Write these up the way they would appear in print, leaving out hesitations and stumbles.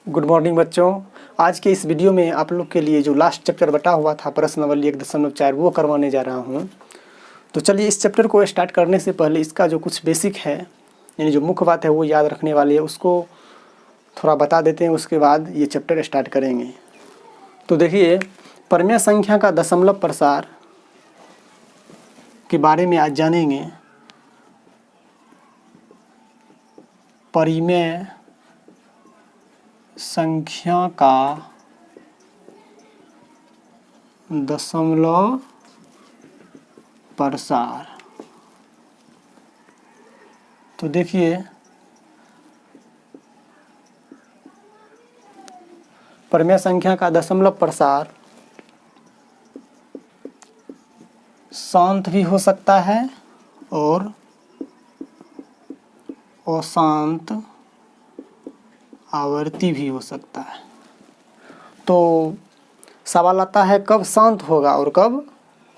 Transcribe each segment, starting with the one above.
Good morning बच्चों। आज के इस वीडियो में आप लोग के लिए जो लास्ट चैप्टर बटा हुआ था प्रश्नावली 1.4 वो करवाने जा रहा हूँ। तो चलिए इस चैप्टर को स्टार्ट करने से पहले इसका जो कुछ बेसिक है यानी जो मुख्य बात है वो याद रखने वाली है, उसको थोड़ा बता देते हैं, उसके बाद ये चैप्टर स्टार्ट करेंगे। तो देखिए, परिमेय संख्या का दशमलव प्रसार के बारे में आज जानेंगे। परिमेय संख्या का दशमलव प्रसार। तो देखिए, परिमेय संख्या का दशमलव प्रसार शांत भी हो सकता है और अशांत आवर्ती भी हो सकता है। तो सवाल आता है कब शांत होगा और कब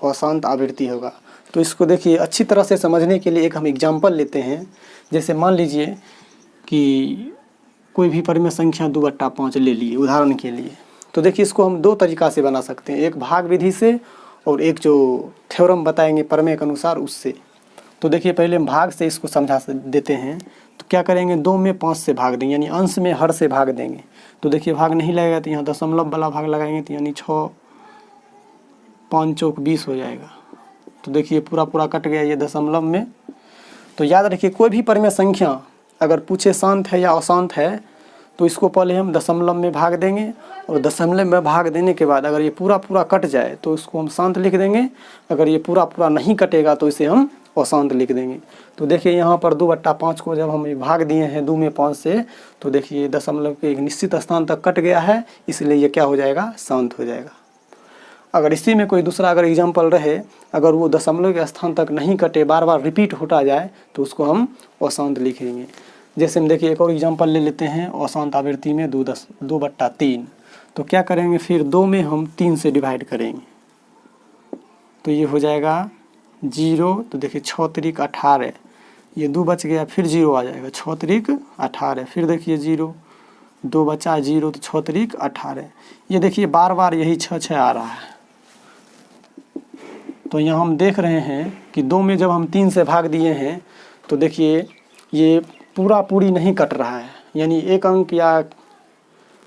अशांत आवृत्ति होगा। तो इसको देखिए, अच्छी तरह से समझने के लिए एक हम एग्जाम्पल लेते हैं। जैसे मान लीजिए कि कोई भी परिमेय संख्या 2/5 ले लिए उदाहरण के लिए। तो देखिए, इसको हम दो तरीक़ा से बना सकते हैं, एक भाग विधि से और एक जो थ्योरम बताएंगे प्रमेय के अनुसार उससे। तो देखिए, पहले हम भाग से इसको समझा देते हैं। तो क्या करेंगे, 2 में 5 से भाग देंगे, यानी अंश में हर से भाग देंगे। तो देखिए, भाग नहीं लगेगा तो यहाँ दशमलव वाला भाग लगाएंगे, तो यानी 6 5 चौक 20 हो जाएगा। तो देखिए, पूरा कट गया ये दशमलव में। तो याद रखिए, कोई भी परिमेय संख्या अगर पूछे शांत है या अशांत है तो इसको पहले हम दशमलव में भाग देंगे, और दशमलव में भाग देने के बाद अगर ये पूरा कट जाए तो इसको हम शांत लिख देंगे। अगर ये पूरा नहीं कटेगा तो इसे हम अशांत लिख देंगे। तो देखिए, यहाँ पर 2/5 को जब हम भाग दिए हैं 2 में 5 से, तो देखिए दशमलव के एक निश्चित स्थान तक कट गया है, इसलिए ये क्या हो जाएगा, शांत हो जाएगा। अगर इसी में कोई दूसरा अगर एग्जाम्पल रहे, अगर वो दशमलव के स्थान तक नहीं कटे, बार बार रिपीट होता जाए, तो उसको हम अशांत लिखेंगे। जैसे हम देखिए एक और एग्जाम्पल ले लेते हैं, अशांत आवृत्ति में 2/3। तो क्या करेंगे, फिर 2 में हम 3 से डिवाइड करेंगे, तो ये हो जाएगा 0। तो देखिए 6 त्रिक 18, ये 2 बच गया, फिर 0 आ जाएगा, 6 त्रिक 18, फिर देखिए 0, 2 बचा 0, तो 6 त्रिक 18। ये देखिए बार बार यही 6 आ रहा है। तो यहाँ हम देख रहे हैं कि 2 में जब हम 3 से भाग दिए हैं तो देखिए ये पूरी नहीं कट रहा है, यानी एक अंक या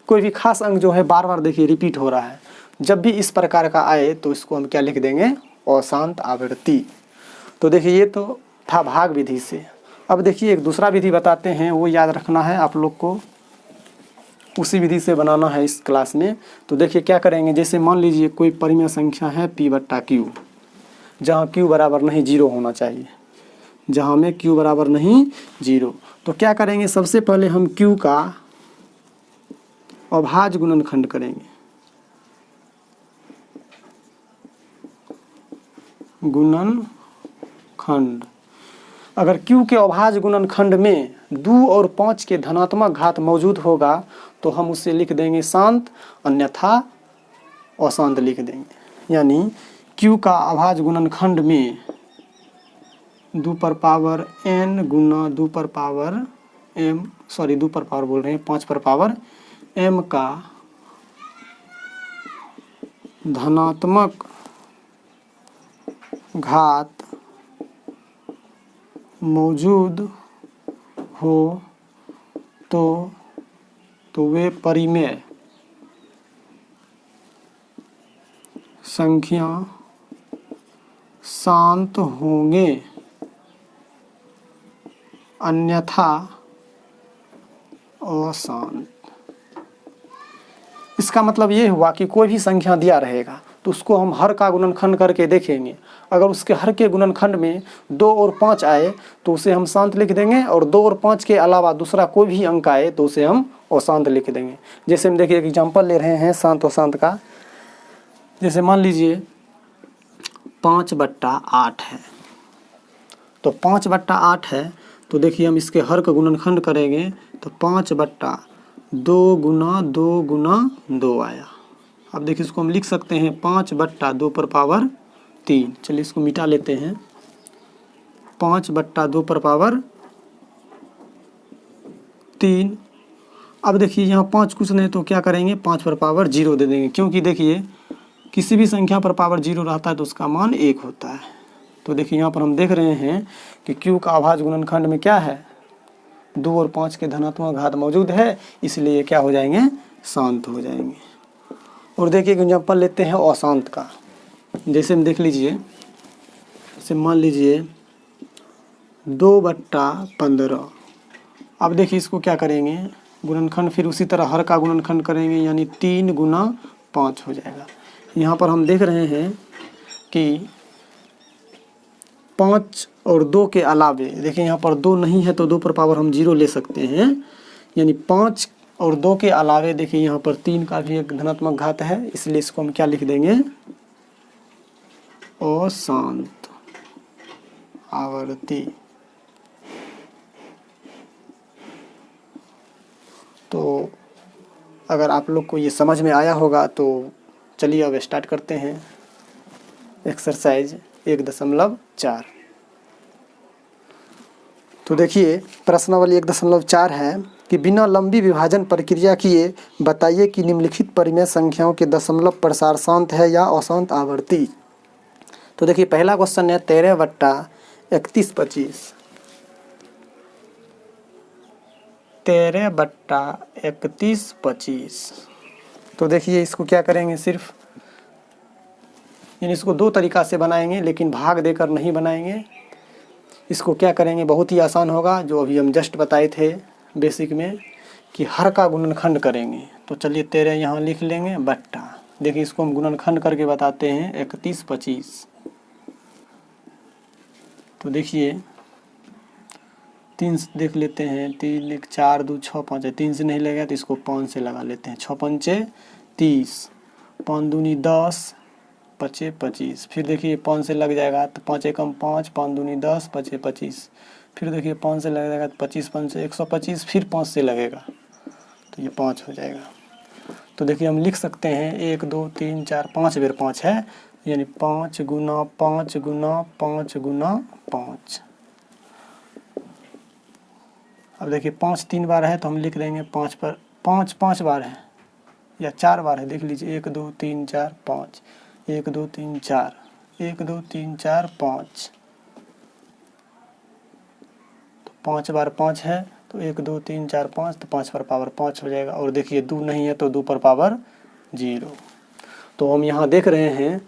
कोई भी खास अंक जो है बार बार देखिए रिपीट हो रहा है। जब भी इस प्रकार का आए तो इसको हम क्या लिख देंगे, अशांत आवृत्ति। तो देखिए, ये तो था भाग विधि से। अब देखिए एक दूसरा विधि बताते हैं, वो याद रखना है आप लोग को, उसी विधि से बनाना है इस क्लास में। तो देखिए क्या करेंगे, जैसे मान लीजिए कोई परिमेय संख्या है P/Q, जहाँ Q बराबर नहीं 0 होना चाहिए, जहाँ में Q बराबर नहीं 0। तो क्या करेंगे, सबसे पहले हम Q का अभाज्य गुणनखंड करेंगे। गुणनखंड, अगर Q के अभाज्य गुणनखंड में 2 और 5 के धनात्मक घात मौजूद होगा तो हम उसे लिख देंगे शांत, अन्यथा अशांत लिख देंगे। यानी Q का अभाज्य गुणनखंड में 2n गुना 5m का धनात्मक घात मौजूद हो तो वे परिमेय संख्या शांत होंगे, अन्यथा अशांत। इसका मतलब ये हुआ कि कोई भी संख्या दिया रहेगा तो उसको हम हर का गुणनखंड करके देखेंगे। अगर उसके हर के गुणनखंड में 2 और 5 आए तो उसे हम शांत लिख देंगे, और 2 और 5 के अलावा दूसरा कोई भी अंक आए तो उसे हम अशांत लिख देंगे। जैसे हम देखिए एक एग्जाम्पल ले रहे हैं शांत अशांत का। जैसे मान लीजिए 5/8 है, तो 5/8 है, तो देखिए हम इसके हर का गुणनखंड करेंगे तो 5/2 गुना 2 गुना 2 आया। अब देखिए इसको हम लिख सकते हैं 5/2 3। चलिए इसको मिटा लेते हैं। 5/2 3, अब देखिए यहाँ 5 कुछ नहीं तो क्या करेंगे, 5 पर पावर 0 दे देंगे, क्योंकि देखिए किसी भी संख्या पर पावर 0 रहता है तो उसका मान 1 होता है। तो देखिए यहाँ पर हम देख रहे हैं कि Q का अभाज्य गुणनखंड में क्या है, 2 और 5 के धनात्मक घात मौजूद है, इसलिए क्या हो जाएंगे, शांत हो जाएंगे। और देखिए एग्जाम्पल लेते हैं अशांत का। जैसे हम देख लीजिए, जैसे मान लीजिए 2/15। अब देखिए इसको क्या करेंगे, गुणनखंड फिर उसी तरह हर का गुणनखंड करेंगे, यानी 3 गुना 5 हो जाएगा। यहाँ पर हम देख रहे हैं कि 5 और 2 के अलावे, देखिए यहाँ पर 2 नहीं है तो 2 पर पावर हम 0 ले सकते हैं, यानी 5 और 2 के अलावे देखिए यहाँ पर 3 का भी एक धनात्मक घात है, इसलिए इसको हम क्या लिख देंगे, अशांत आवर्ती। तो अगर आप लोग को ये समझ में आया होगा तो चलिए अब स्टार्ट करते हैं एक्सरसाइज 1.4। तो देखिए प्रश्नावली 1.4 है कि बिना लंबी विभाजन प्रक्रिया किए बताइए कि निम्नलिखित परिमेय संख्याओं के दशमलव प्रसार शांत है या अशांत आवर्ती। तो देखिए पहला क्वेश्चन है 13/3125। 13/3125। तो देखिए इसको क्या करेंगे, सिर्फ यानी इसको 2 तरीका से बनाएंगे, लेकिन भाग देकर नहीं बनाएंगे। इसको क्या करेंगे, बहुत ही आसान होगा, जो अभी हम जस्ट बताए थे बेसिक में, कि हर का गुणनखंड करेंगे। तो चलिए 13 यहाँ लिख लेंगे बट्टा, देखिए इसको हम गुणनखंड करके बताते हैं 31/25। तो देखिए 3 से देख लेते हैं, 3 1 4 2 6 5 है, 3 से नहीं लगेगा तो इसको 5 से लगा लेते हैं, 6 पंचे 30, 5 दूनी 10, 5 25। फिर देखिए 5 से लग जाएगा तो 5 एकम 5, 5 दूनी 10, 5 25। फिर देखिए 5 से लग जाएगा तो 25 पंचे 125, फिर 5 से लगेगा तो ये 5 हो जाएगा। तो देखिए हम लिख सकते हैं 1 2 3 4 5 बेर 5 है, यानी 5 गुना 5 गुना 5 गुना 5। अब देखिए 5 3 बार है तो हम लिख देंगे 5 पर 5 5 बार है या 4 बार है, देख लीजिए 1 2 3 4 5, 1 2 3 4, 1 2 3 4 5। तो 5 बार 5 है तो 1 2 3 4 5, तो 5 पर पावर 5 हो जाएगा। और देखिए 2 नहीं है तो 2 पर पावर 0। तो हम यहाँ देख रहे हैं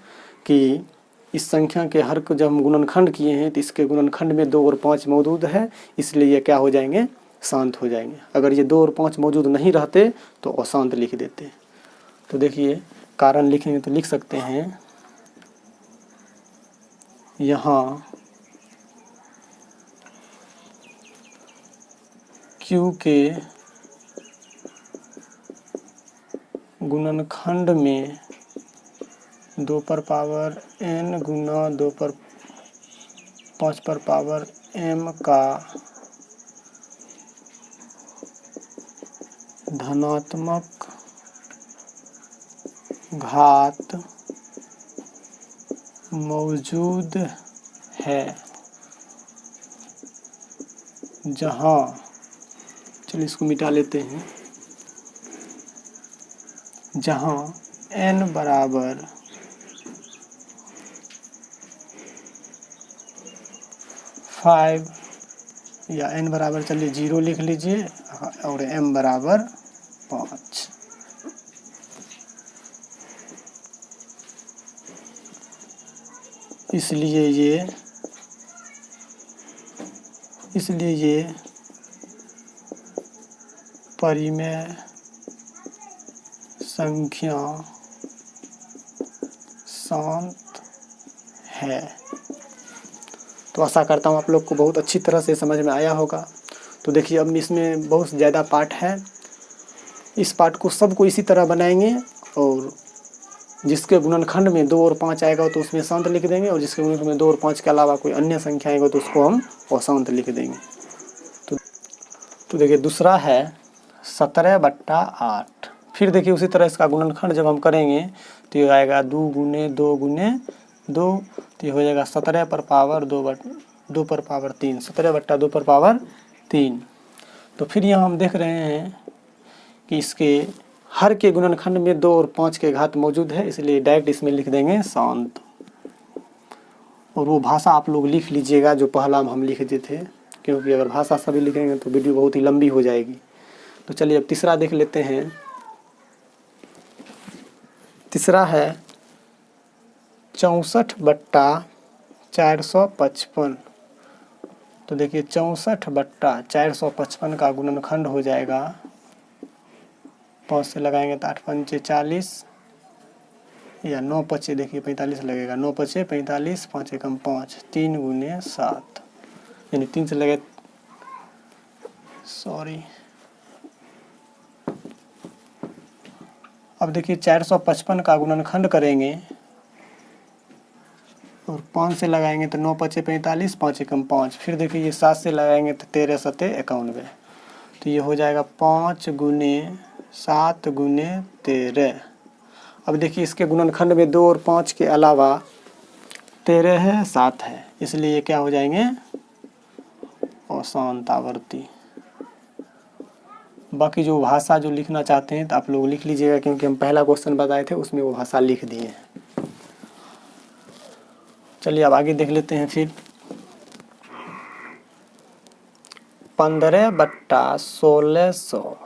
कि इस संख्या के हर को जब हम गुणनखंड किए हैं तो इसके गुणनखंड में 2 और 5 मौजूद है, इसलिए ये क्या हो जाएंगे, शांत हो जाएंगे। अगर ये 2 और 5 मौजूद नहीं रहते तो अशांत लिख देते। तो देखिए कारण लिखेंगे तो लिख सकते हैं, यहाँ Q के गुणनखंड में 2 पर पावर n गुना 2 पर 5 पर पावर m का धनात्मक घात मौजूद है, जहाँ, चलिए इसको मिटा लेते हैं, जहाँ n बराबर 5 या n बराबर, चलिए 0 लिख लीजिए, और m बराबर 5। इसलिए ये परिमेय संख्या शांत है। तो आशा करता हूँ आप लोग को बहुत अच्छी तरह से समझ में आया होगा। तो देखिए अब इसमें बहुत ज़्यादा पार्ट है, इस पार्ट को सबको इसी तरह बनाएंगे, और जिसके गुणनखंड में 2 और 5 आएगा तो उसमें शांत लिख देंगे, और जिसके गुणनखंड में 2 और 5 के अलावा कोई अन्य संख्या आएगा तो उसको हम अशांत लिख देंगे। तो देखिए दूसरा है 17/8। फिर देखिए उसी तरह इसका गुणनखंड जब हम करेंगे तो ये आएगा 2 गुने 2 गुने 2, तो ये हो जाएगा 17 पर पावर 2 पर पावर 3, 17/2 पर पावर 3। तो फिर यहाँ हम देख रहे हैं कि इसके हर के गुणनखंड में 2 और 5 के घात मौजूद है, इसलिए डायरेक्ट इसमें लिख देंगे शांत। और वो भाषा आप लोग लिख लीजिएगा जो पहला हम लिख दिए थे, क्योंकि अगर भाषा सभी लिखेंगे तो वीडियो बहुत ही लंबी हो जाएगी। तो चलिए अब तीसरा देख लेते हैं। तीसरा है 64/455। तो देखिए 64/455 का गुणनखंड हो जाएगा, 5 से लगाएंगे तो 8 पंचे 40 या 9 पचे देखिए 45 लगेगा, 9 पचे 45, 5 एकम 5, 3 गुने 7 यानी 3 से लगे अब देखिए 455 का गुणनखंड करेंगे और 5 से लगाएंगे तो 9 पचे 45, 5 एकम 5, फिर देखिए ये 7 से लगाएंगे तो 13 सते 91, तो ये हो जाएगा 5 गुने 7 गुने 13। अब देखिए इसके गुणनखंड में 2 और 5 के अलावा 13 है, 7 है, इसलिए ये क्या हो जाएंगे अशांत आवर्ती। बाकी जो भाषा जो लिखना चाहते हैं तो आप लोग लिख लीजिएगा, क्योंकि हम पहला क्वेश्चन बताए थे उसमें वो भाषा लिख दिए हैं। चलिए अब आगे देख लेते हैं। फिर 15/1600।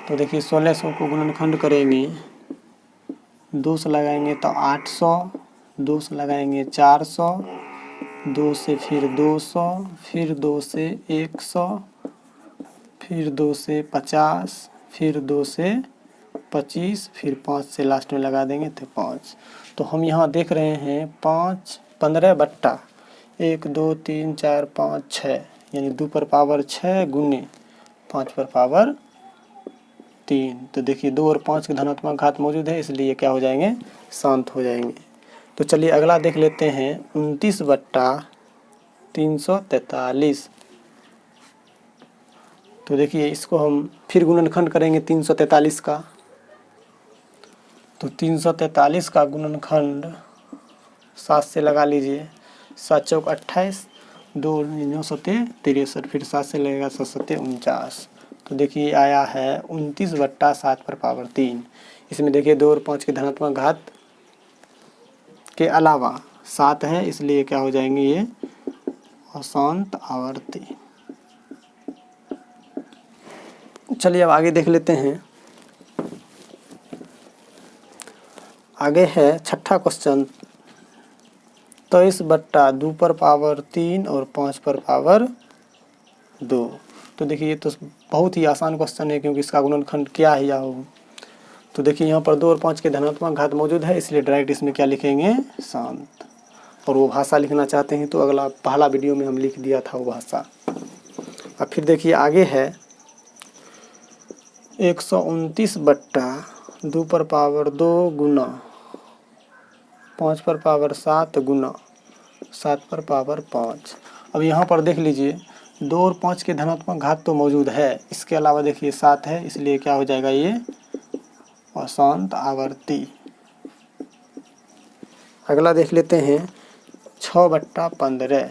तो देखिए 1600 को गुणनखंड करेंगे, 2 से लगाएंगे तो 800, 2 से लगाएंगे 400, 2 से फिर 200, फिर 2 से 100, फिर 2 से 50, फिर 2 से 25, फिर 5 से लास्ट में लगा देंगे तो 5। तो हम यहाँ देख रहे हैं 15/1 2 3 4 5 6 यानी 2 पर पावर 6 गुने 5 पर पावर 3। तो देखिए 2 और 5 के धनात्मक घात मौजूद है, इसलिए क्या हो जाएंगे शांत हो जाएंगे। तो चलिए अगला देख लेते हैं 29/343। तो देखिए इसको हम फिर गुणनखंड करेंगे 343 का। तो 343 का गुणनखंड 7 से लगा लीजिए, 7 चौक 28, 2 9 सते 63, फिर 7 से लगेगा 7 सते 49। तो देखिए आया है 29/7 पर पावर 3। इसमें देखिए 2 और 5 के धनात्मक घात के अलावा 7 है, इसलिए क्या हो जाएंगे ये अशांत आवर्ती। चलिए अब आगे देख लेते हैं। आगे है छठा क्वेश्चन 23/2 पर पावर 3 और 5 पर पावर 2। तो देखिए ये तो बहुत ही आसान क्वेश्चन है, क्योंकि इसका गुणनखंड क्या है या हो। तो देखिए यहाँ पर 2 और 5 के धनात्मक घात मौजूद है, इसलिए डायरेक्ट इसमें क्या लिखेंगे शांत। और वो भाषा लिखना चाहते हैं तो अगला पहला वीडियो में हम लिख दिया था वो भाषा। अब फिर देखिए आगे है 129/2 पर पावर 2 गुना 5 पर पावर 7 गुना 7 पर पावर 5। अब यहाँ पर देख लीजिए 2 और 5 के धनात्मक घात तो मौजूद है, इसके अलावा देखिए 7 है, इसलिए क्या हो जाएगा ये अशांत आवर्ती। अगला देख लेते हैं 6/15।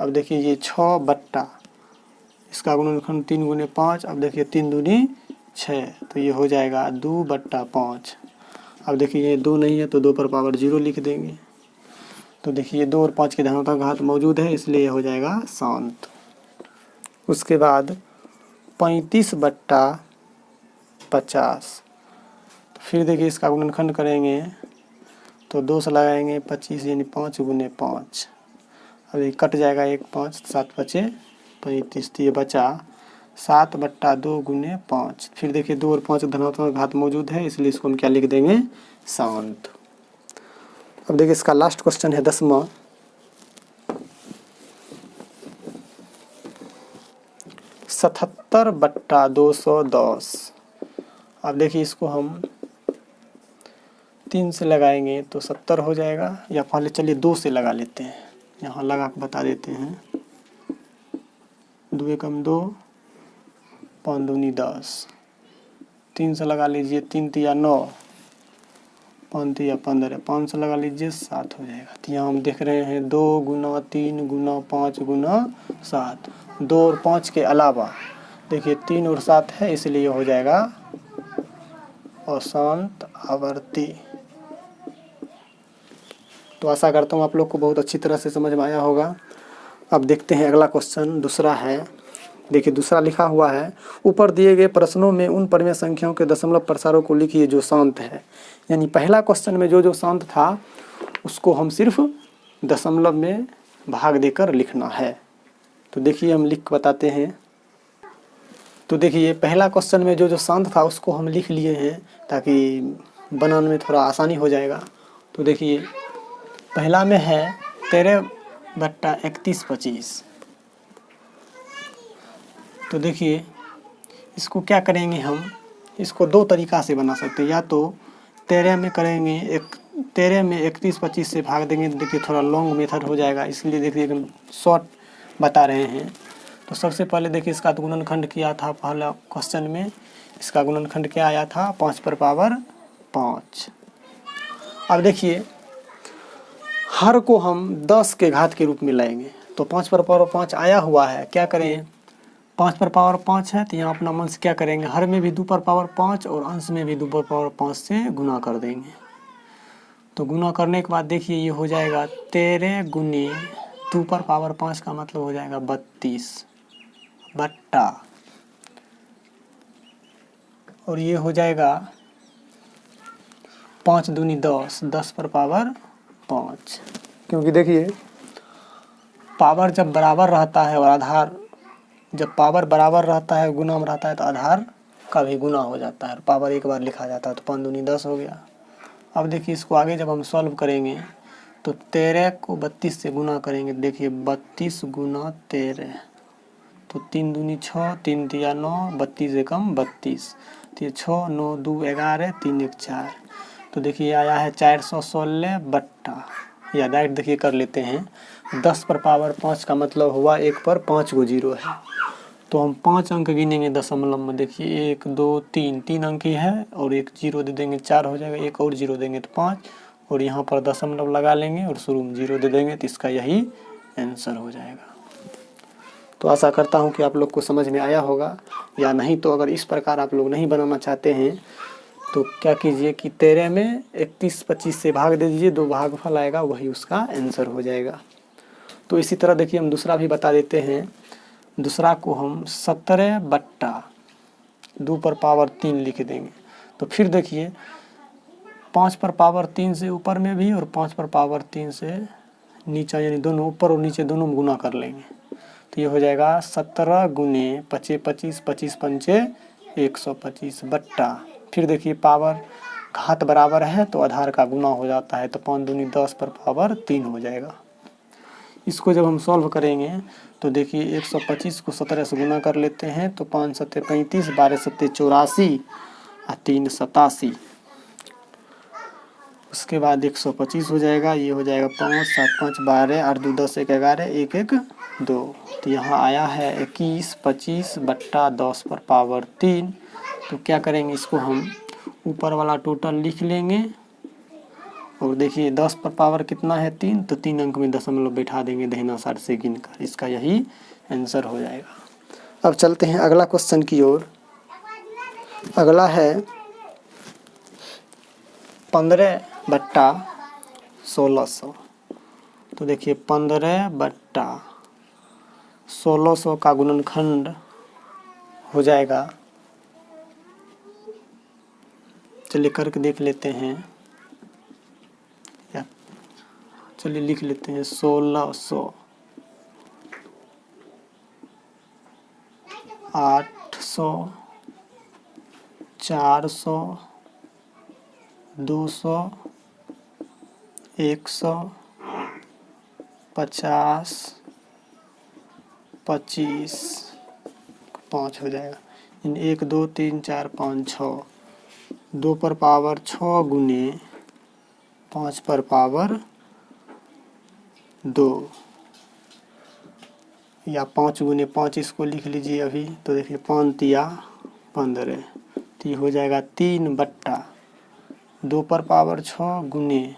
अब देखिए ये 6 इसका गुणनखंड 3 गुने 5। अब देखिए 3 दूनी 6, तो ये हो जाएगा 2/5। अब देखिए ये 2 नहीं है तो 2 पर पावर 0 लिख देंगे। तो देखिए 2 और 5 के धनात्मक घात मौजूद है, इसलिए हो जाएगा शांत। उसके बाद 35/50। तो फिर देखिए इसका गुणनखंड करेंगे तो 2 से लगाएंगे 25 यानी 5 गुने 5। अब ये कट जाएगा 1 5, 7 बचे 35, तो ये बचा 7/2 गुने 5। फिर देखिए 2 और 5 धनात्मक घात मौजूद है, इसलिए इसको हम क्या लिख देंगे शांत। अब देखिए इसका लास्ट क्वेश्चन है 10वां 77/210। अब देखिए इसको हम 3 से लगाएंगे तो 70 हो जाएगा, या पहले चलिए 2 से लगा लेते हैं, यहाँ लगा के बता देते हैं। 2 एकम 2, 5 दूनी 10, 3 से लगा लीजिए 3 तिया 9, 5 तिया 15, 5 से लगा लीजिए 7 हो जाएगा। तो यहाँ हम देख रहे हैं 2 गुना 3 गुना 5 गुना 7। 2 और 5 के अलावा देखिए 3 और 7 है, इसलिए हो जाएगा अशांत आवर्ती। तो आशा करता हूँ आप लोग को बहुत अच्छी तरह से समझ में आया होगा। अब देखते हैं अगला क्वेश्चन, दूसरा है। देखिए दूसरा लिखा हुआ है, ऊपर दिए गए प्रश्नों में उन परिमेय संख्याओं के दशमलव प्रसारों को लिखिए जो शांत है। यानी पहला क्वेश्चन में जो शांत था उसको हम सिर्फ दशमलव में भाग देकर लिखना है। तो देखिए हम लिख बताते हैं। तो देखिए पहला क्वेश्चन में जो शांत था उसको हम लिख लिए हैं ताकि बनाने में थोड़ा आसानी हो जाएगा। तो देखिए पहला में है 13/31/25। तो देखिए इसको क्या करेंगे हम, इसको दो तरीक़ा से बना सकते हैं। या तो 13 में करेंगे, 13 में 31/25 से भाग देंगे। तो देखिए थोड़ा लॉन्ग मेथड हो जाएगा, इसलिए देखिए हम शॉर्ट बता रहे हैं। तो सबसे पहले देखिए इसका गुणनखंड किया था पहला क्वेश्चन में। इसका गुणनखंड क्या आया था, 5/5। अब देखिए हर को हम 10 के घात के रूप में लाएंगे। तो 5/5 आया हुआ है, क्या करें, 5/5 है तो यहाँ अपना मन से क्या करेंगे, हर में भी 2/5 और अंश में भी 2/5 से गुना कर देंगे। तो गुना करने के बाद देखिए ये हो जाएगा 13 गुनी 2/5 का मतलब हो जाएगा 32 बट्टा, और ये हो जाएगा 5 दूनी 10, 10/5। क्योंकि देखिए पावर जब बराबर रहता है और आधार, जब पावर बराबर रहता है गुना में रहता है तो आधार का भी गुना हो जाता है। पावर एक बार लिखा जाता है। तो 5 दूनी 10 हो गया। अब देखिए इसको आगे जब हम सॉल्व करेंगे तो 13 को 32 से गुना करेंगे। देखिए 32 गुना 13, तो 3 दूनी 6, 3 तिया 9, 32 एकम 32, तो ये 6 9 2 11, 3 1 4। तो देखिए आया है 416 बट्टा, या डायरेक्ट देखिए कर लेते हैं। 10/5 का मतलब हुआ 1 पर 5 गो जीरो है। तो हम 5 अंक गिनेंगे दशमलव में। देखिए 1 2 3, 3 अंक ही है और एक जीरो दे देंगे, 4 हो जाएगा। एक और जीरो देंगे तो 5, और यहाँ पर दशमलव लगा लेंगे और शुरू में जीरो दे देंगे, तो इसका यही आंसर हो जाएगा। तो आशा करता हूँ कि आप लोग को समझ में आया होगा। या नहीं तो अगर इस प्रकार आप लोग नहीं बनाना चाहते हैं तो क्या कीजिए कि 13 में 31/25 से भाग दे दीजिए, 2 भागफल आएगा वही उसका आंसर हो जाएगा। तो इसी तरह देखिए हम दूसरा भी बता देते हैं। दूसरा को हम 17/2/3 लिख देंगे। तो फिर देखिए 5/3 से ऊपर में भी और 5/3 से नीचे, यानी दोनों ऊपर और नीचे दोनों में गुना कर लेंगे। तो ये हो जाएगा 17 गुने 25 25 25 पंचे 125 बट्टा, फिर देखिए पावर घात बराबर है तो आधार का गुना हो जाता है। तो 5 दूनी 10/3 हो जाएगा। इसको जब हम सॉल्व करेंगे तो देखिए 125 को 17 से गुना कर लेते हैं। तो 5 7 35, 12 7 84 और 3 87। उसके बाद 125 हो जाएगा। ये हो जाएगा 5 7 5 12, 8 2 10 1 11, 1 1 2। तो यहाँ आया है 21 25 बट्टा 10/3। तो क्या करेंगे, इसको हम ऊपर वाला टोटल लिख लेंगे। और देखिए 10 कितना है 3, तो 3 अंक में दशमलव बैठा देंगे दाहिना साइड से गिनकर। इसका यही आंसर हो जाएगा। अब चलते हैं अगला क्वेश्चन की ओर। अगला है 15/1600। तो देखिए 15/1600 का गुणनखंड हो जाएगा, चलिए करके देख लेते हैं। चलिए लिख लेते हैं 1600, 800, 400, 200, 100, 50, 25, 5 हो जाएगा। 1 2 3 4 5 6, 2/6 गुने 5/2, या 5 गुने 5 इसको लिख लीजिए अभी। तो देखिए 5 तिया 15, तो ये हो जाएगा 3 बट्टा 2/6 गुने।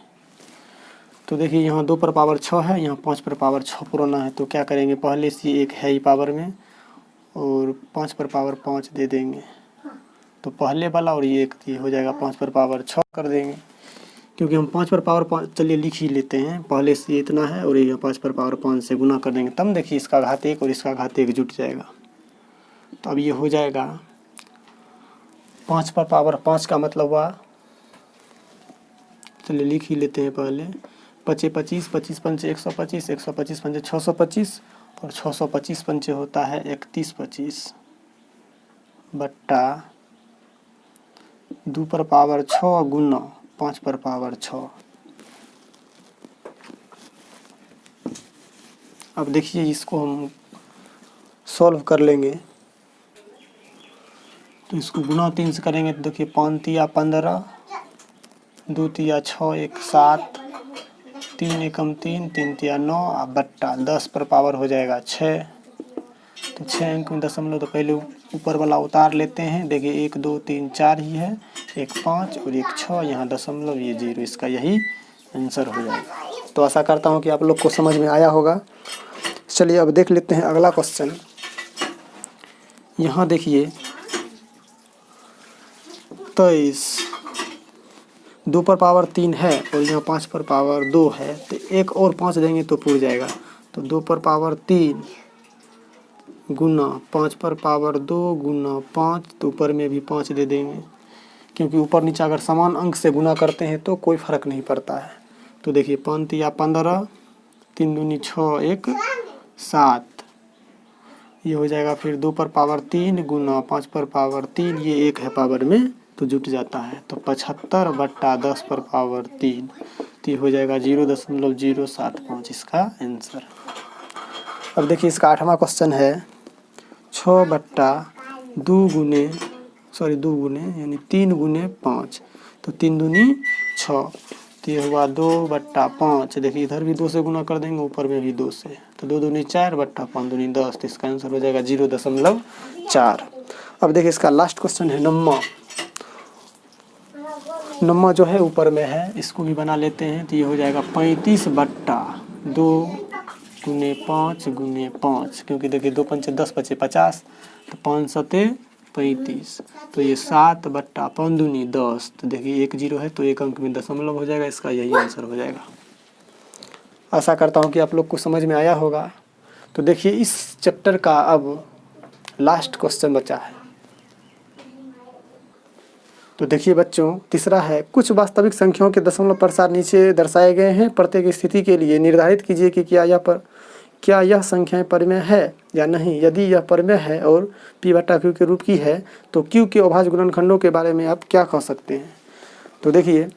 तो देखिए यहाँ 2/6 है, यहाँ 5/6 पुराना है। तो क्या करेंगे, पहले से एक है ही पावर में, और 5 पर पावर 5 दे देंगे, तो पहले वाला और ये हो जाएगा 5 पर पावर 6 कर देंगे, क्योंकि हम 5 पर पावर 5 चलिए लिख ही लेते हैं, पहले से इतना है और ये 5 पर पावर 5 से गुना कर देंगे, तब देखिए इसका घात 1 और इसका घात 1 जुट जाएगा। तो अब ये हो जाएगा 5 पर पावर 5 का मतलब हुआ, चलिए लिख ही लेते हैं पहले, 5 25 25 पंचे 125, 125 पंचे 625 और 625 पंचे होता है 3125 बट्टा 2 पर पावर 6 गुना 5 पर पावर 6। अब देखिए इसको हम सॉल्व कर लेंगे, तो इसको गुना 3 से करेंगे तो देखिए 5 तिया 15, 2 तिया 6 1 7, 3 एकम 3, 3 तिया 9 बट्टा 10 पर पावर हो जाएगा 6। तो 6 अंक में दशमलव तो पहले ऊपर वाला उतार लेते हैं, देखिए 1 2 3 4 ही है, 1 5 और 1 6, यहाँ दशमलव ये 0, इसका यही आंसर हो जाएगा। तो आशा करता हूँ कि आप लोग को समझ में आया होगा। चलिए अब देख लेते हैं अगला क्वेश्चन। यहाँ देखिए 23 2 पर पावर 3 है और यहाँ 5 पर पावर 2 है, तो एक और 5 देंगे तो पूर जाएगा। तो 2 पर पावर 3 गुना 5 पर पावर 2 गुना 5, तो ऊपर में भी 5 दे देंगे, क्योंकि ऊपर नीचे अगर समान अंक से गुना करते हैं तो कोई फ़र्क नहीं पड़ता है। तो देखिए 5 तिया 15, 3 दूनी 6 1 7, ये हो जाएगा। फिर 2 पर पावर 3 गुना 5 पर पावर 3, ये 1 है पावर में तो जुट जाता है, तो 75 बट्टा 10 पर पावर 3, तो ये हो जाएगा 0.075 इसका आंसर। अब देखिए इसका 8वां क्वेश्चन है 6 बट्टा 2 गुने यानी 3 गुने 5, तो 3 दूनी 6, तो ये हुआ 2 बट्टा 5। देखिए इधर भी 2 से गुना कर देंगे, ऊपर में भी 2 से, तो 2 दूनी 4 बट्टा 5 दूनी 10, तो इसका आंसर हो जाएगा 0.4। अब देखिए इसका लास्ट क्वेश्चन है नम्मा जो है ऊपर में है, इसको भी बना लेते हैं, तो ये हो जाएगा 35 बट्टा 2 गुने 5 गुने 5, क्योंकि देखिए 2 पंचे 10 बचे 50, तो 5 सते 35, तो ये 7 बट्टा 5 दूनी 10, तो देखिए 1 0 है तो 1 अंक में दशमलव हो जाएगा, इसका यही आंसर हो जाएगा। आशा करता हूँ कि आप लोग को समझ में आया होगा। तो देखिए इस चैप्टर का अब लास्ट क्वेश्चन बचा है। तो देखिए बच्चों, तीसरा है, कुछ वास्तविक संख्याओं के दशमलव प्रसार नीचे दर्शाए गए हैं। प्रत्येक स्थिति के लिए निर्धारित कीजिए कि क्या यह संख्याएं परिमेय है या नहीं। यदि यह परिमेय है और p बटा q के रूप की है तो q के अभाज्य गुणनखंडों के बारे में आप क्या कह सकते हैं। तो देखिए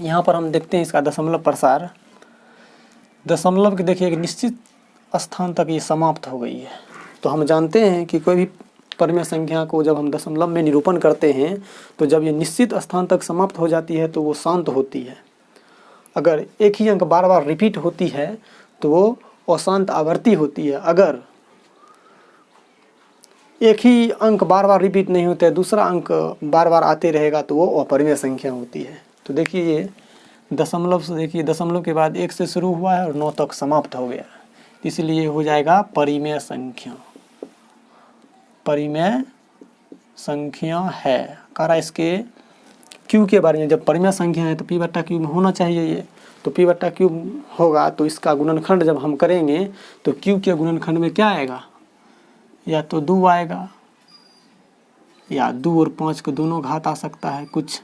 यहाँ पर हम देखते हैं इसका दशमलव प्रसार। दशमलव के देखिए एक निश्चित स्थान तक ये समाप्त हो गई है। तो हम जानते हैं कि कोई भी परिमेय संख्या को जब हम दशमलव में निरूपण करते हैं तो जब ये निश्चित स्थान तक समाप्त हो जाती है तो वो शांत होती है। अगर एक ही अंक बार बार रिपीट होती है तो वो अशांत आवर्ती होती है। अगर एक ही अंक बार बार रिपीट नहीं होता है, दूसरा अंक बार बार आते रहेगा तो वो अपरिमेय संख्या होती है। तो देखिए ये दशमलव से, देखिए दशमलव के बाद 1 से शुरू हुआ है और 9 तक समाप्त हो गया, इसलिए हो जाएगा परिमेय संख्या। परिमेय संख्या है। कह रहा इसके q के बारे में, जब परिमेय संख्या है तो p बट्टा q में होना चाहिए ये, तो p बट्टा q होगा तो इसका गुणनखंड जब हम करेंगे तो q के गुणनखंड में क्या आएगा, या तो 2 आएगा या 2 और 5 को दोनों घात आ सकता है कुछ।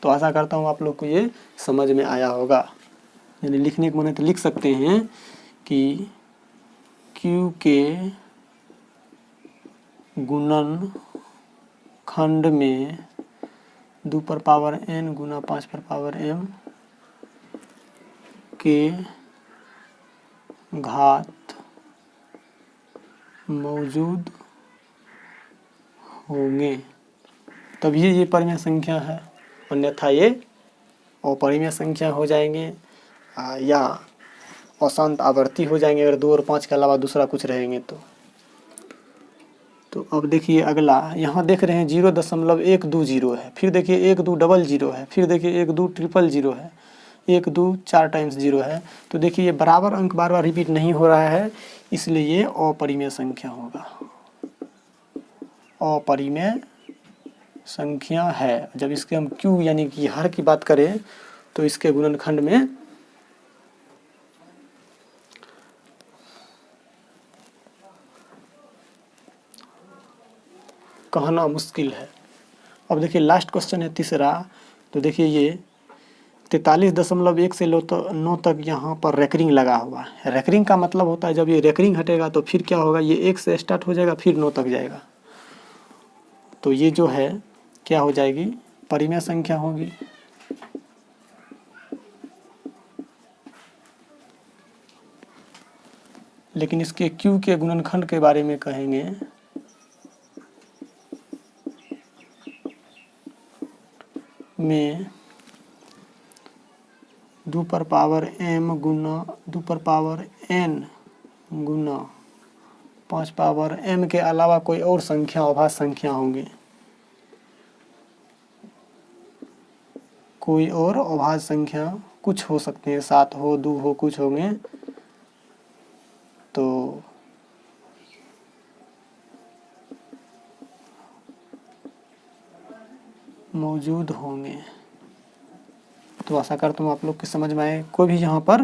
तो आशा करता हूँ आप लोग को ये समझ में आया होगा। यानी लिखने के मन तो लिख सकते हैं कि q के गुणन खंड में 2 पर पावर n गुना 5 पर पावर m के घात मौजूद होंगे, तभी ये परिमेय संख्या है, अन्यथा ये अपरिमेय संख्या हो जाएंगे या अशांत आवर्ती हो जाएंगे अगर 2 और 5 के अलावा दूसरा कुछ रहेंगे तो अब देखिए अगला, यहाँ देख रहे हैं 0.120 है, फिर देखिए 1200 है, फिर देखिए 1200 है, 1 2 4 टाइम्स 0 है। तो देखिए ये बराबर अंक बार बार रिपीट नहीं हो रहा है, इसलिए ये अपरिमेय संख्या होगा, अपरिमेय संख्या है। जब इसके हम क्यू यानी कि हर की बात करें तो इसके गुणनखंड में कहना मुश्किल है। अब देखिए लास्ट क्वेश्चन है तीसरा। तो देखिए ये 43.1 से 9 तक यहाँ पर रेकरिंग लगा हुआ है। रेकरिंग का मतलब होता है जब ये रेकरिंग हटेगा तो फिर क्या होगा, ये 1 से स्टार्ट हो जाएगा फिर 9 तक जाएगा। तो ये जो है क्या हो जाएगी, परिमेय संख्या होगी। लेकिन इसके क्यू के गुणनखंड के बारे में कहेंगे में 2 पर पावर m गुना 2 पर पावर n गुना 5 पावर m के अलावा कोई और संख्या अभाज्य संख्या होंगी, कोई और अभाज्य संख्या कुछ हो सकते हैं, 7 हो 2 हो कुछ होंगे, तो मौजूद होंगे। तो आशा करता हूँ आप लोग के समझ में आए। कोई भी यहाँ पर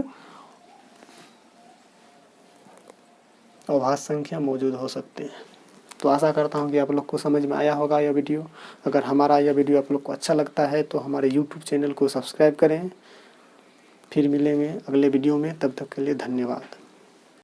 अभाज्य संख्या मौजूद हो सकते हैं। तो आशा करता हूँ कि आप लोग को समझ में आया होगा यह वीडियो। अगर हमारा यह वीडियो आप लोग को अच्छा लगता है तो हमारे YouTube चैनल को सब्सक्राइब करें। फिर मिलेंगे अगले वीडियो में, तब तक के लिए धन्यवाद।